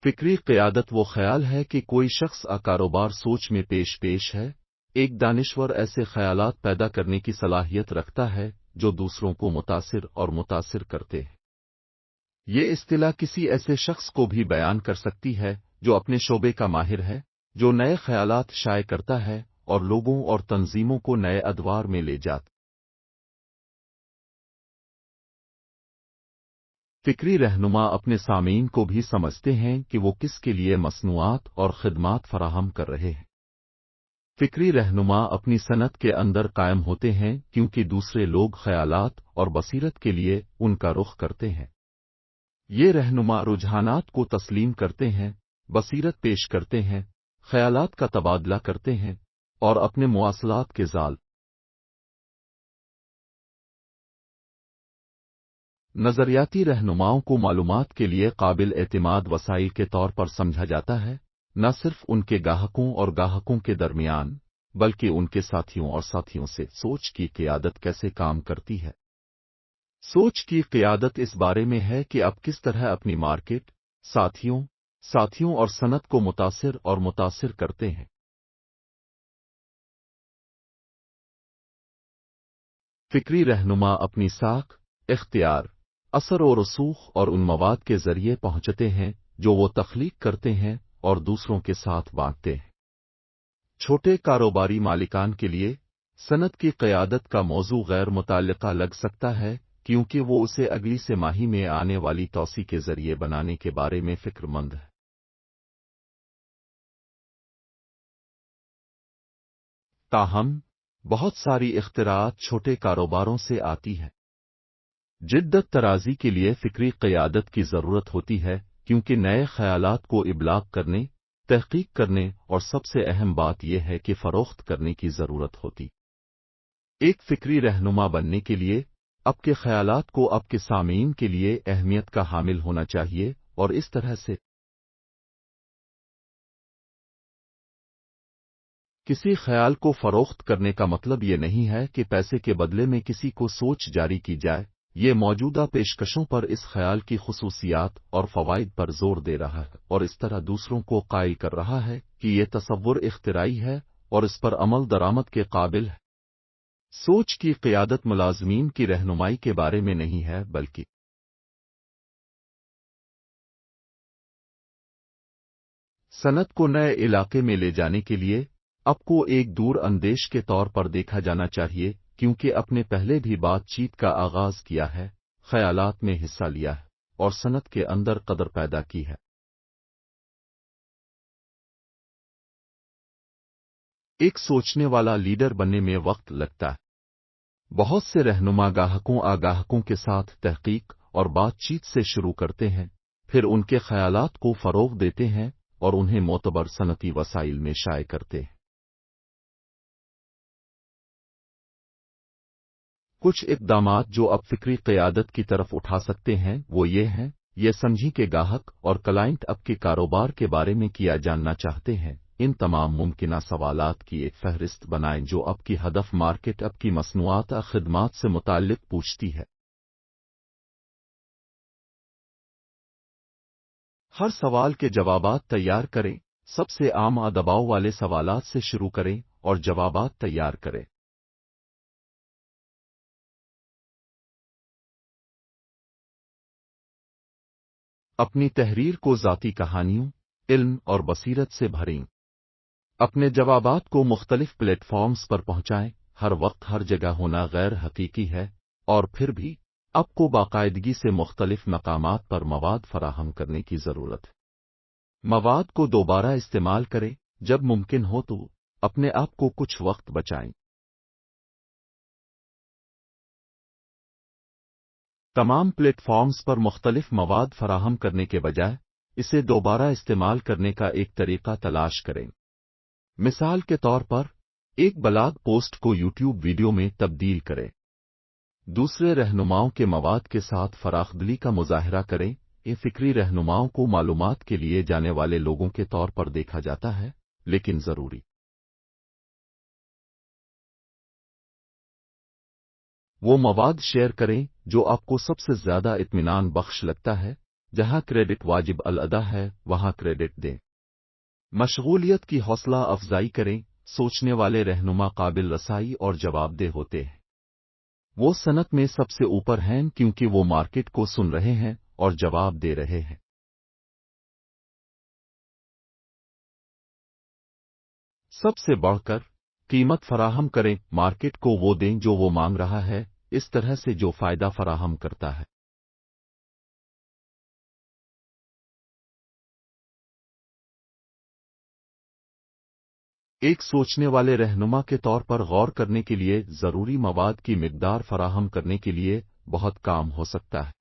فکری قیادت وہ خیال ہے کہ کوئی شخص کاروبار سوچ میں پیش ہے. ایک دانشور ایسے خیالات پیدا کرنے کی صلاحیت رکھتا ہے جو دوسروں کو متاثر کرتے ہیں. یہ اصطلاح کسی ایسے شخص کو بھی بیان کر سکتی ہے جو اپنے شعبے کا ماہر ہے، جو نئے خیالات شائع کرتا ہے اور لوگوں اور تنظیموں کو نئے ادوار میں لے جاتا. فکری رہنما اپنے سامعین کو بھی سمجھتے ہیں کہ وہ کس کے لیے مصنوعات اور خدمات فراہم کر رہے ہیں. فکری رہنما اپنی صنعت کے اندر قائم ہوتے ہیں کیونکہ دوسرے لوگ خیالات اور بصیرت کے لیے ان کا رخ کرتے ہیں. یہ رہنما رجحانات کو تسلیم کرتے ہیں، بصیرت پیش کرتے ہیں، خیالات کا تبادلہ کرتے ہیں اور اپنے مواصلات کے جال نظریاتی رہنماؤں کو معلومات کے لیے قابل اعتماد وسائل کے طور پر سمجھا جاتا ہے، نہ صرف ان کے گاہکوں کے درمیان بلکہ ان کے ساتھیوں سے. سوچ کی قیادت کیسے کام کرتی ہے؟ سوچ کی قیادت اس بارے میں ہے کہ آپ کس طرح اپنی مارکیٹ، ساتھیوں اور صنعت کو متاثر کرتے ہیں. فکری رہنما اپنی ساکھ، اختیار، اثر و رسوخ اور ان مواد کے ذریعے پہنچتے ہیں جو وہ تخلیق کرتے ہیں اور دوسروں کے ساتھ بانٹتے ہیں. چھوٹے کاروباری مالکان کے لیے صنعت کی قیادت کا موضوع غیر متعلقہ لگ سکتا ہے کیونکہ وہ اسے اگلی سہ ماہی میں آنے والی توسیع کے ذریعے بنانے کے بارے میں فکر مند ہے. تاہم بہت ساری اختراعات چھوٹے کاروباروں سے آتی ہے. جدت ترازی کے لیے فکری قیادت کی ضرورت ہوتی ہے کیونکہ نئے خیالات کو ابلاغ کرنے، تحقیق کرنے اور سب سے اہم بات یہ ہے کہ فروخت کرنے کی ضرورت ہوتی. ایک فکری رہنما بننے کے لیے آپ کے خیالات کو آپ کے سامعین کے لیے اہمیت کا حامل ہونا چاہیے اور اس طرح سے کسی خیال کو فروخت کرنے کا مطلب یہ نہیں ہے کہ پیسے کے بدلے میں کسی کو سوچ جاری کی جائے. یہ موجودہ پیشکشوں پر اس خیال کی خصوصیات اور فوائد پر زور دے رہا ہے اور اس طرح دوسروں کو قائل کر رہا ہے کہ یہ تصور اختراعی ہے اور اس پر عمل درآمد کے قابل ہے. سوچ کی قیادت ملازمین کی رہنمائی کے بارے میں نہیں ہے بلکہ صنعت کو نئے علاقے میں لے جانے کے لیے آپ کو ایک دور اندیش کے طور پر دیکھا جانا چاہیے کیونکہ اپنے پہلے بھی بات چیت کا آغاز کیا ہے، خیالات میں حصہ لیا ہے اور صنعت کے اندر قدر پیدا کی ہے. ایک سوچنے والا لیڈر بننے میں وقت لگتا ہے. بہت سے رہنما گاہکوں کے ساتھ تحقیق اور بات چیت سے شروع کرتے ہیں، پھر ان کے خیالات کو فروغ دیتے ہیں اور انہیں معتبر صنعتی وسائل میں شائع کرتے ہیں. کچھ اقدامات جو اب فکری قیادت کی طرف اٹھا سکتے ہیں وہ یہ ہیں: یہ سمجھیں کہ گاہک اور کلائنٹ آپ کے کاروبار کے بارے میں کیا جاننا چاہتے ہیں. ان تمام ممکنہ سوالات کی ایک فہرست بنائیں جو آپ کی ہدف مارکیٹ آپ کی مصنوعات اور خدمات سے متعلق پوچھتی ہے. ہر سوال کے جوابات تیار کریں. سب سے عام دباؤ والے سوالات سے شروع کریں اور جوابات تیار کریں. اپنی تحریر کو ذاتی کہانیوں، علم اور بصیرت سے بھریں. اپنے جوابات کو مختلف پلیٹ فارمز پر پہنچائیں. ہر وقت ہر جگہ ہونا غیر حقیقی ہے اور پھر بھی آپ کو باقاعدگی سے مختلف مقامات پر مواد فراہم کرنے کی ضرورت ہے. مواد کو دوبارہ استعمال کریں جب ممکن ہو تو اپنے آپ کو کچھ وقت بچائیں. تمام پلیٹ فارمز پر مختلف مواد فراہم کرنے کے بجائے اسے دوبارہ استعمال کرنے کا ایک طریقہ تلاش کریں. مثال کے طور پر ایک بلاگ پوسٹ کو یوٹیوب ویڈیو میں تبدیل کریں. دوسرے رہنماؤں کے مواد کے ساتھ فراخدلی کا مظاہرہ کریں. یہ فکری رہنماؤں کو معلومات کے لیے جانے والے لوگوں کے طور پر دیکھا جاتا ہے، لیکن ضروری وہ مواد شیئر کریں جو آپ کو سب سے زیادہ اطمینان بخش لگتا ہے. جہاں کریڈٹ واجب الادا ہے وہاں کریڈٹ دیں۔ مشغولیت کی حوصلہ افزائی کریں۔ سوچنے والے رہنما قابل رسائی اور جواب دہ ہوتے ہیں۔ وہ صنعت میں سب سے اوپر ہیں کیونکہ وہ مارکیٹ کو سن رہے ہیں اور جواب دے رہے ہیں۔ سب سے بڑھ کر قیمت فراہم کریں۔ مارکیٹ کو وہ دیں جو وہ مانگ رہا ہے، اس طرح سے جو فائدہ فراہم کرتا ہے۔ ایک سوچنے والے رہنما کے طور پر غور کرنے کے لیے ضروری مواد کی مقدار فراہم کرنے کے لیے بہت کام ہو سکتا ہے۔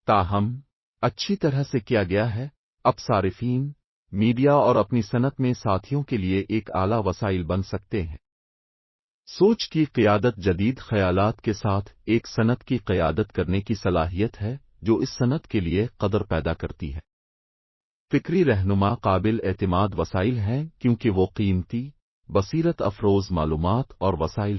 تاہم اچھی طرح سے کیا گیا ہے۔ اب صارفین، میڈیا اور اپنی صنعت میں ساتھیوں کے لیے ایک اعلیٰ وسائل بن سکتے ہیں۔ سوچ کی قیادت جدید خیالات کے ساتھ ایک صنعت کی قیادت کرنے کی صلاحیت ہے جو اس صنعت کے لیے قدر پیدا کرتی ہے۔ فکری رہنما قابل اعتماد وسائل ہیں کیونکہ وہ قیمتی، بصیرت افروز معلومات اور وسائل